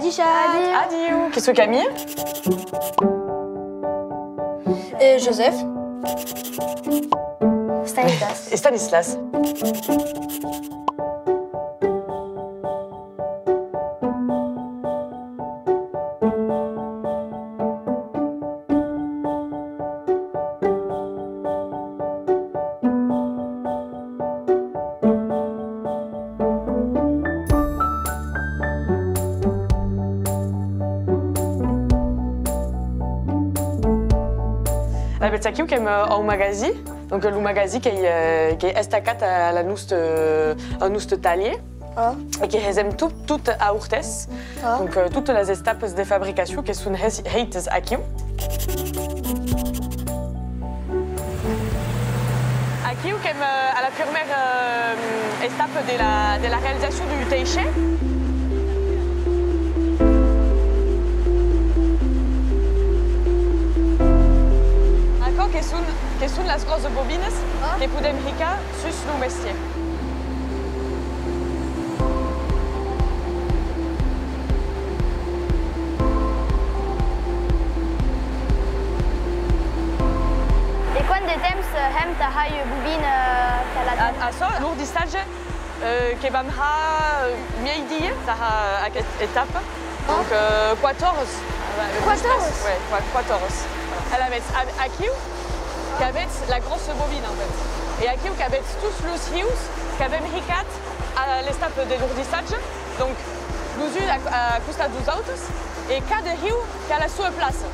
Adichat. Adieu. Qu'est-ce que Camille? Et Joseph. Stanislas. Et Stanislas. La Betsakiu qui est au magasin, donc le magasin qui est estacat à la nouste talier et qui résume tout à Urtes, donc toutes les étapes de fabrication qui sont heites aquí. Aquí qui est à la première étape de la réalisation du teiché. Que sont las grosses bobines que podem ficar sus no mestier. Et quant de temps hem taha bobine A ça, l'urdissage que vam ha midi taha aquesta étape. Donc 14. 14? Ouais, 14. Elle avait aquí qui avait la grosse bobine en fait. Et aquí qui avait tous les rios qui avaient ricat à l'étape de l'urdissage. Donc l'usu à costa dos autos et cada rio qui a la sua place.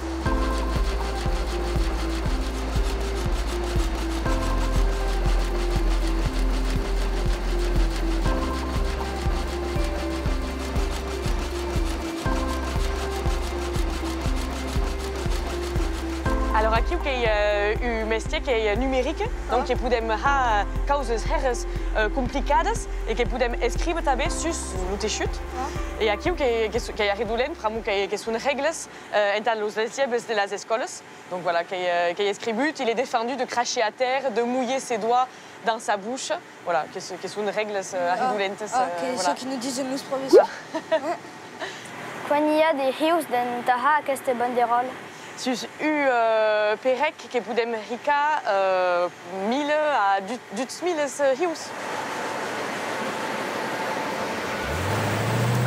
Alors aqui o que é o métier que é numérique, donc que podem ha causas raras complicadas e que podem escrever também sus no teixut. E aqui o que é redolent para mim que são regras entre os élèves de las escolas. Donc voilà, qui est escrit, il est défendu de cracher à terre, de mouiller ses doigts dans sa bouche. Voilà, qui sont règles redolentes. Ce qui nous disent nos professeurs. Quan hi ha de rius d'en taha aquesta banderole? Sus perec que podem ricar 1000 à 2000 rius.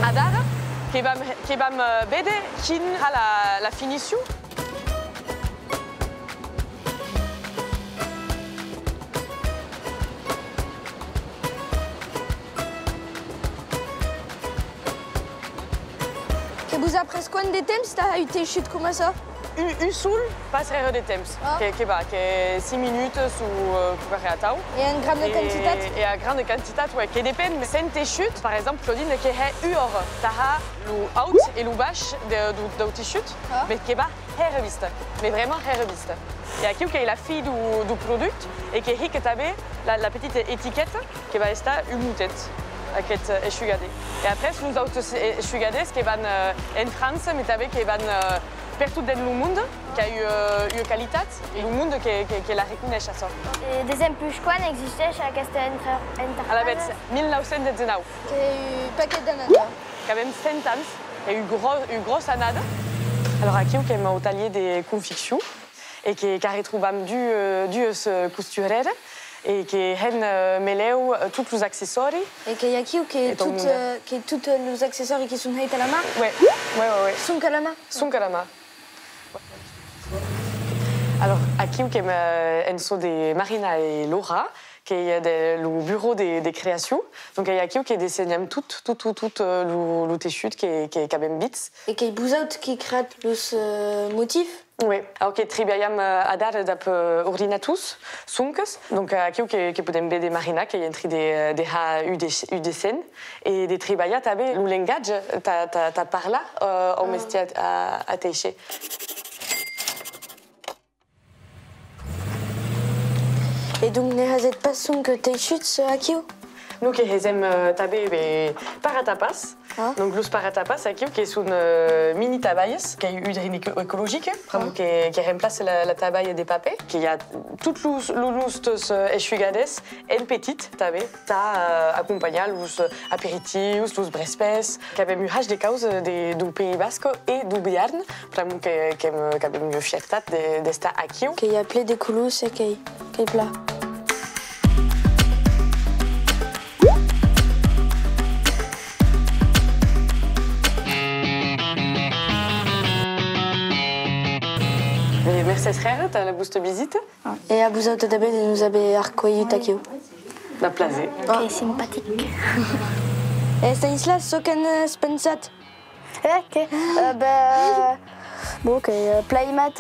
Adara, que vam vede quin a la finition. Que vous après quoi des thèmes, t'as eu tes chutes comme ça? Un sul passerait de temps, qui est 6 minutes sous Cucariatau. Et un gramme de quantité? Et à grande quantité, oui, qui dépend. Mais c'est une chute, par exemple, Claudine, qui est une heure. T'as le haut et le bas de tes chutes, mais qui va reviste, mais vraiment reviste. Et aquí, qui est la fille du produit, et qui est la petite étiquette qui va être une moutette. Aquest enxugade. Et après, nous autres enxugades qui vont en France, mais qui vont partout dans le monde, qui a eu qualité, et le monde qui la reconnaît à ça. Et d'exemple, quan existeix aquesta interface? À la bête, 1919. Qui a eu paquet d'anades. Quand même 100 ans, il y a eu une grosse annade. Alors, aquí, qui est au talier des confections, et qui retrouvons du costurère. Et qui a mêlé tous les accessoires. Et qu'il y a qui tous les accessoires qui sont faits à la main? Oui. Sont à la main? Sont à la main. Alors, aquí, qui est de Marina et Laura, qui est le bureau des créations. Donc, il y a qui qui dessine tout le t-shirt qui est même bits. Et qui est qui crée les motifs? Oui, alors que trabalham a dar dap ordinatus, sunques, donc aqui que podem ver de Marina, que entre de ha u dessin, et de trabalhar també le langage ta parla au métier à teixer. Et donc, ne hazet pas son que teixut aqui? nous qui aimons taber paratapas. Donc los paratapas aqui qui sont mini tabayes qui est une écologique qui remplace la tabaye des papés qui a toutes les lustos esfugades en petites tabé ta accompagna los aperitivos los brespes qui avait eu des causes du Pays Basque et du Béarn vraiment qui avait eu fierté d'esta aqui qui a plein de coulous et qui plat. Merci frère, t'as la boost visite. Et à vous autres d'abord de nous avoir arcoï takio. La plaisir. Ok, sympathique. Et Stanislas, ce qu'on spensat. Ok, bon, Playmat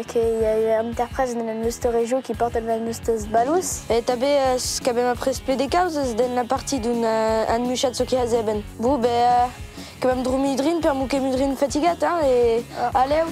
qui est interprète de la nostre région qui porte la nostre balous. Et t'avais ce qu'avait après spé des causes dans la partie d'une muchat ce qui a zeben. Bon, quand même dromidrine, per mouke mudrine fatigate, hein, et allez.